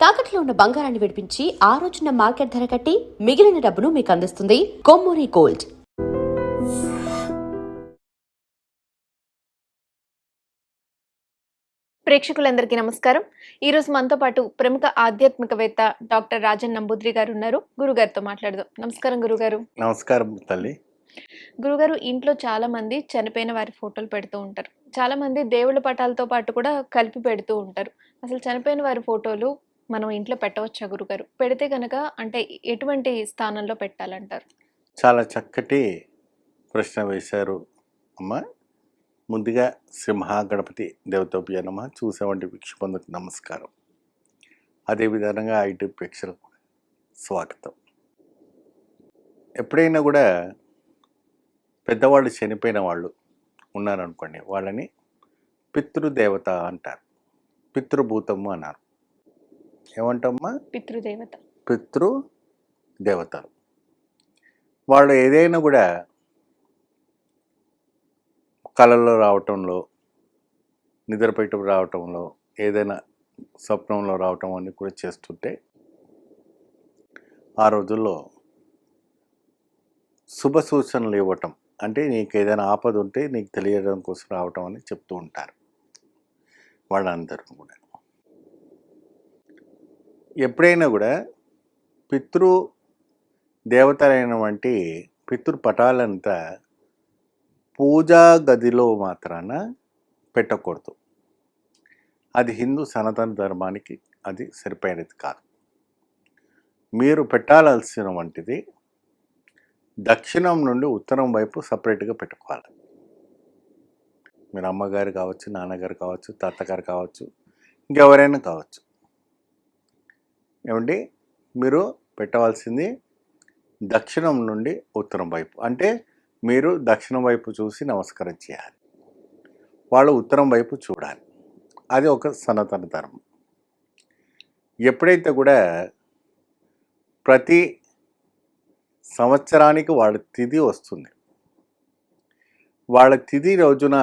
తాకట్లో ఉన్న బంగారాన్ని విడిపించి ఆ రోజున మార్కెట్ ధర కట్టి మిగిలిన డబ్బును మీకు అందిస్తుంది కొమ్మూరి గోల్డ్. ప్రేక్షకులందరికీ నమస్కారం. ఈరోజు మనతో పాటు ప్రముఖ ఆధ్యాత్మికవేత్త డాక్టర్ రాజన్ నంబూద్రి గారు ఉన్నారు. గురుగారితో మాట్లాడదాం. నమస్కారం గురుగారు. నమస్కారం తల్లి. గురుగారు, ఇంట్లో చాలా మంది చనిపోయిన వారి ఫోటోలు పెడుతూ ఉంటారు. చాలా మంది దేవుళ్ళ పటాలతో పాటు కూడా కలిపి పెడుతూ ఉంటారు. అసలు చనిపోయిన వారి ఫోటోలు మనం ఇంట్లో పెట్టవచ్చా గురుగారు? పెడితే గనక అంటే ఎటువంటి స్థానంలో పెట్టాలంటారు? చాలా చక్కటి ప్రశ్న వేశారు అమ్మ. ముందుగా శ్రీ మహాగణపతి దేవతోభ్య నమః. చూసేవంటి వీక్షకులకు నమస్కారం. అదేవిధంగా ఐటీ ప్రేక్షకులకు స్వాగతం. ఎప్పుడైనా కూడా పెద్దవాళ్ళు చనిపోయిన వాళ్ళు ఉన్నారనుకోండి, వాళ్ళని పితృదేవత అంటారు, పితృభూతము అన్నారు. ఏమంటామా? పితృదేవత. పితృదేవతలు. వాళ్ళు ఏదైనా కూడా కళల్లో రావటంలో, నిద్రపెట్టు రావటంలో, ఏదైనా స్వప్నంలో రావటం అన్నీ కూడా చేస్తుంటే ఆ రోజుల్లో శుభ సూచనలు ఇవ్వటం, అంటే నీకు ఏదైనా ఆపద ఉంటే నీకు తెలియడం కోసం రావటం అని చెప్తూ ఉంటారు వాళ్ళందరూ కూడా. ఎప్పుడైనా కూడా పితృ దేవతలైనటువంటి పితృపటాలంతా పూజా గదిలో మాత్రాన పెట్టకూడదు. అది హిందూ సనాతన ధర్మానికి అది సరిపోయేది కాదు. మీరు పెట్టాల్సిన వంటిది దక్షిణం నుండి ఉత్తరం వైపు సపరేట్గా పెట్టుకోవాలి. మీరు అమ్మగారు కావచ్చు, నాన్నగారు కావచ్చు, తాతగారు కావచ్చు, ఇంకెవరైనా కావచ్చు. ఏమండి, మీరు పెట్టవలసింది దక్షిణం నుండి ఉత్తరం వైపు. అంటే మీరు దక్షిణం వైపు చూసి నమస్కారం చేయాలి, వాళ్ళు ఉత్తరం వైపు చూడాలి. అది ఒక సనాతన ధర్మం. ఎప్పుడైతే కూడా ప్రతి సంవత్సరానికి వాళ్ళ తిథి వస్తుంది, వాళ్ళ తిథి రోజున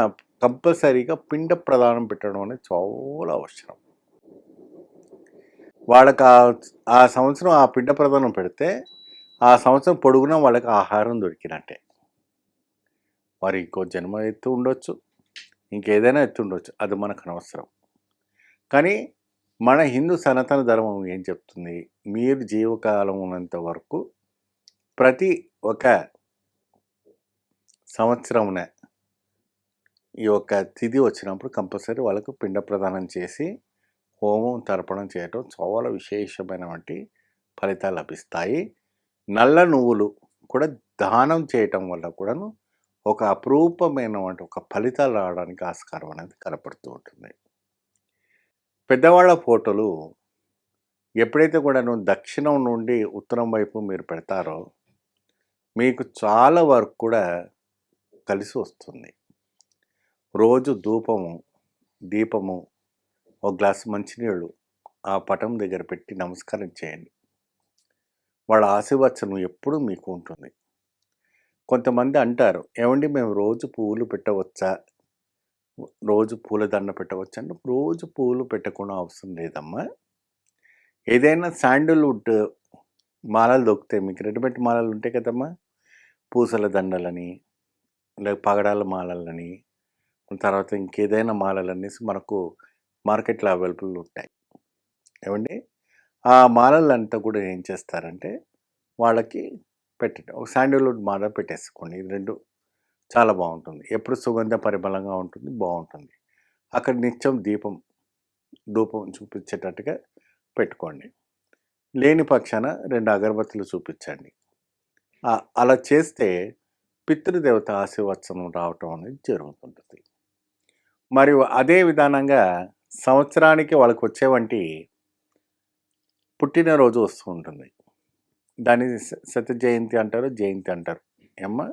కంపల్సరీగా పిండ ప్రదానం పెట్టడం అనేది చాలా అవసరం. వాళ్ళకి ఆ సంవత్సరం ఆ పిండ ప్రదానం పెడితే ఆ సంవత్సరం పొడుగునా వాళ్ళకి ఆహారం దొరికినట్టే. వారు ఇంకో జన్మ ఎత్తు ఉండొచ్చు, ఇంకేదైనా ఎత్తు ఉండొచ్చు, అది మనకు అనవసరం. కానీ మన హిందూ సనాతన ధర్మం ఏం చెప్తుంది? మీరు జీవకాలం ఉన్నంత వరకు ప్రతి ఒక సంవత్సరమున ఈ యొక్క తిథి వచ్చినప్పుడు కంపల్సరీ వాళ్ళకు పిండ ప్రదానం చేసి హోమం తర్పణం చేయటం చాలా విశేషమైనటువంటి ఫలితాలు లభిస్తాయి. నల్ల నువ్వులు కూడా దానం చేయటం వల్ల కూడాను ఒక అపురూపమైనటువంటి ఒక ఫలితాలు రావడానికి ఆస్కారం అనేది కనపడుతూ ఉంటుంది. పెద్దవాళ్ళ ఫోటోలు ఎప్పుడైతే కూడాను దక్షిణం నుండి ఉత్తరం వైపు మీరు పెడతారో మీకు చాలా వరకు కూడా కలిసి వస్తుంది. రోజు దీపము, ఒక గ్లాసు మంచినీళ్ళు ఆ పటం దగ్గర పెట్టి నమస్కారం చేయండి. వాళ్ళ ఆశీర్వచనం ఎప్పుడూ మీకు ఉంటుంది. కొంతమంది అంటారు, ఏమండి మేము రోజు పువ్వులు పెట్టవచ్చా, రోజు పూలదండ పెట్టవచ్చా అంటే రోజు పువ్వులు పెట్టకుండా అవసరం లేదమ్మా. ఏదైనా శాండిల్వుడ్ మాలలు దొరుకుతాయి మీకు, రెడీమేడ్ మాలలు ఉంటాయి కదమ్మా, పూసల దండలని, లేక పగడాల మాలలని, తర్వాత ఇంకేదైనా మాలలనేసి మనకు మార్కెట్లో అవైలబుల్ ఉంటాయి. ఏమండి, ఆ మాలలంతా కూడా ఏం చేస్తారంటే వాళ్ళకి పెట్టండి. ఒక శాండిల్వుడ్ మాల పెట్టేసుకోండి. ఇది రెండు చాలా బాగుంటుంది. ఎప్పుడు సుగంధ పరిమళంగా ఉంటుంది, బాగుంటుంది. అక్కడ నిత్యం ధూపం చూపించేటట్టుగా పెట్టుకోండి. లేని పక్షాన 2 అగరబత్తులు చూపించండి. అలా చేస్తే పితృదేవత ఆశీర్వచనం రావటం అనేది జరుగుతుంటుంది. మరియు అదే విధానంగా సంవత్సరానికి వాళ్ళకు వచ్చేవంటి పుట్టినరోజు వస్తూ ఉంటుంది. దాన్ని శత జయంతి అంటారు, జయంతి అంటారు. ఏమ్మా,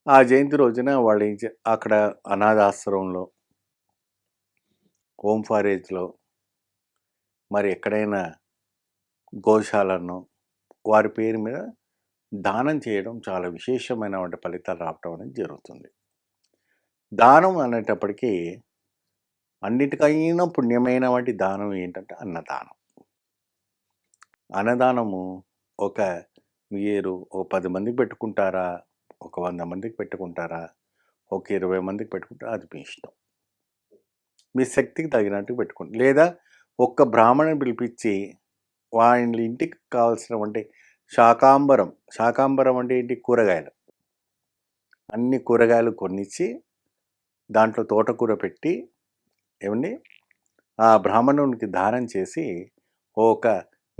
ఆ జయంతి రోజున వాళ్ళు అక్కడ అనాథాశ్రమంలో, హోమ్ ఫారేజ్లో, మరి ఎక్కడైనా గోశాలను వారి పేరు మీద దానం చేయడం చాలా విశేషమైనటువంటి ఫలితాలు రావటం అనేది జరుగుతుంది. దానం అనేటప్పటికీ అన్నిటికైనా పుణ్యమైన వంటి దానం ఏంటంటే అన్నదానం. అన్నదానము మీరు ఒక 10 మందికి పెట్టుకుంటారా, ఒక 100 మందికి పెట్టుకుంటారా, ఒక 20 మందికి పెట్టుకుంటారా, అది మీ ఇష్టం. మీ శక్తికి తగినట్టు పెట్టుకోండి. లేదా ఒక్క బ్రాహ్మణుని పిలిపించి వాళ్ళ ఇంటికి కావాల్సినవంటి శాకాంబరం అంటే ఏంటి, కూరగాయలు, అన్ని కూరగాయలు కొనిచ్చి దాంట్లో తోటకూర పెట్టి ఏమండి ఆ బ్రాహ్మణునికి దానం చేసి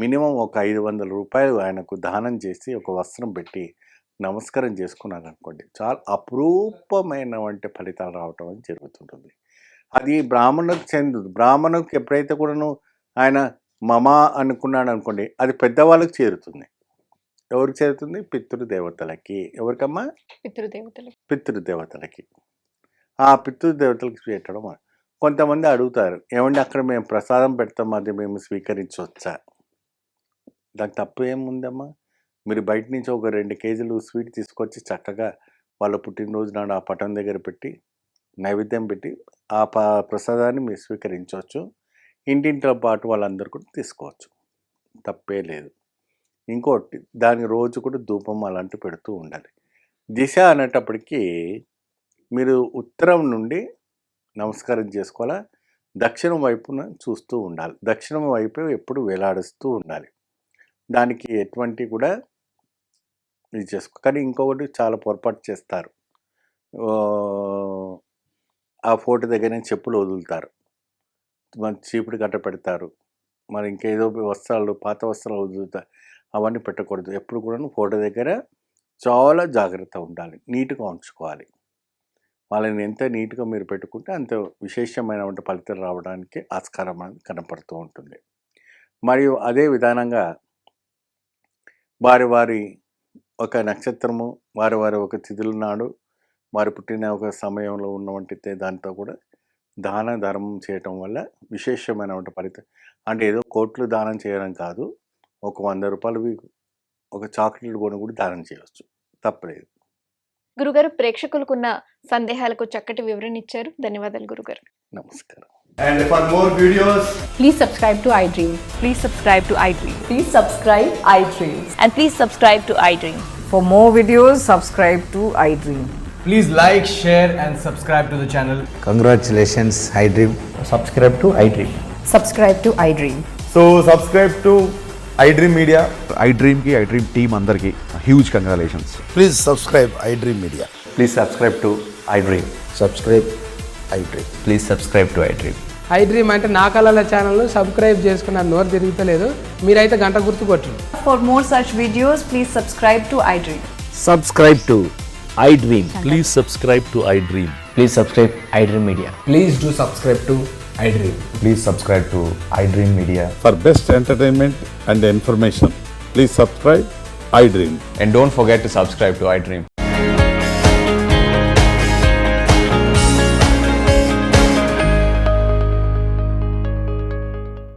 మినిమం ఒక 500 రూపాయలు ఆయనకు దానం చేసి ఒక వస్త్రం పెట్టి నమస్కారం చేసుకున్నారనుకోండి, చాలా అపురూపమైన వంటి ఫలితాలు రావటం అని జరుగుతుంటుంది. అది బ్రాహ్మణులకు చెందదు. బ్రాహ్మణునికి ఎప్పుడైతే కూడాను ఆయన మమ అనుకున్నాడు అనుకోండి, అది పెద్దవాళ్ళకి చేరుతుంది. ఎవరికి చేరుతుంది? పితృదేవతలకి. ఎవరికమ్మా? పితృదేవతలకి. ఆ పితృదేవతలకి పెట్టడం. కొంతమంది అడుగుతారు, ఏమండి అక్కడ మేము ప్రసాదం పెడతాం, అది మేము స్వీకరించవచ్చా? దానికి తప్పు ఏముందమ్మా? మీరు బయట నుంచి ఒక 2 కేజీలు స్వీట్ తీసుకొచ్చి చక్కగా వాళ్ళ పుట్టినరోజు నాడు ఆ పటం దగ్గర పెట్టి నైవేద్యం పెట్టి ఆ ప్రసాదాన్ని మీరు స్వీకరించవచ్చు. ఇంటింటితో పాటు వాళ్ళందరూ కూడా తీసుకోవచ్చు, తప్పే లేదు. ఇంకోటి, దాని రోజు కూడా ధూపం అలాంటివి పెడుతూ ఉండాలి. దిశ అనేటప్పటికీ మీరు ఉత్తరం నుండి నమస్కారం చేసుకోవాలా, దక్షిణం వైపున చూస్తూ ఉండాలి. దక్షిణం వైపు ఎప్పుడు వేలాడుస్తూ ఉండాలి. దానికి ఎటువంటి కూడా ఇది చేసుకో. కానీ ఇంకొకటి చాలా పొరపాటు చేస్తారు, ఆ ఫోటో దగ్గరనే చెప్పులు వదులుతారు, మన చీపుడు కట్ట పెడతారు, మరి ఇంకేదో వస్త్రాలు, పాత వస్త్రాలు వదులుతారు. అవన్నీ పెట్టకూడదు. ఎప్పుడు కూడా ఫోటో దగ్గర చాలా జాగ్రత్త ఉండాలి, నీట్గా ఉంచుకోవాలి. వాళ్ళని ఎంత నీట్గా మీరు పెట్టుకుంటే అంత విశేషమైనటువంటి ఫలితాలు రావడానికి ఆస్కారం అనేది కనపడుతూ ఉంటుంది. మరియు అదే విధానంగా వారి ఒక నక్షత్రము, వారి ఒక తిథుల నాడు, వారు పుట్టిన ఒక సమయంలో ఉన్నవంటి దాంతో కూడా దాన ధర్మం చేయటం వల్ల విశేషమైనటువంటి ఫలితం. అంటే ఏదో కోట్లు దానం చేయడం కాదు, ఒక 100 రూపాయలు ఒక చాక్లెట్ కొని కూడా దానం చేయవచ్చు, తప్పలేదు. గురుగారు, ప్రేక్షకులకున్న సందేహాలకు చక్కటి వివరణ ఇచ్చారు. ధన్యవాదాలు గురుగారు. నమస్కారం. And for more videos, Please subscribe to iDream. Please subscribe to iDream. Please subscribe iDream. And please subscribe to iDream. For more videos, subscribe to iDream. please like, share and subscribe to the channel. Congratulations, iDream. Subscribe to iDream. Subscribe to iDream. So subscribe to iDream Media. iDream ki iDream team andarki huge congratulations. Please subscribe iDream Media. Please subscribe to iDream. Subscribe iDream. Please subscribe to iDream. iDream అంటే నా కళల ఛానల్ను subscribe చేసుకున్నారు, నోరు తిరుగుతలేదు. మీరైతే గంట గుర్తు కొట్టండి. For more such videos, please subscribe to iDream. Subscribe to iDream. Please subscribe to iDream. Please subscribe iDream Media. Please do subscribe to iDream. Please subscribe to iDream Media. For best entertainment and information, please subscribe iDream. And don't forget to subscribe to iDream.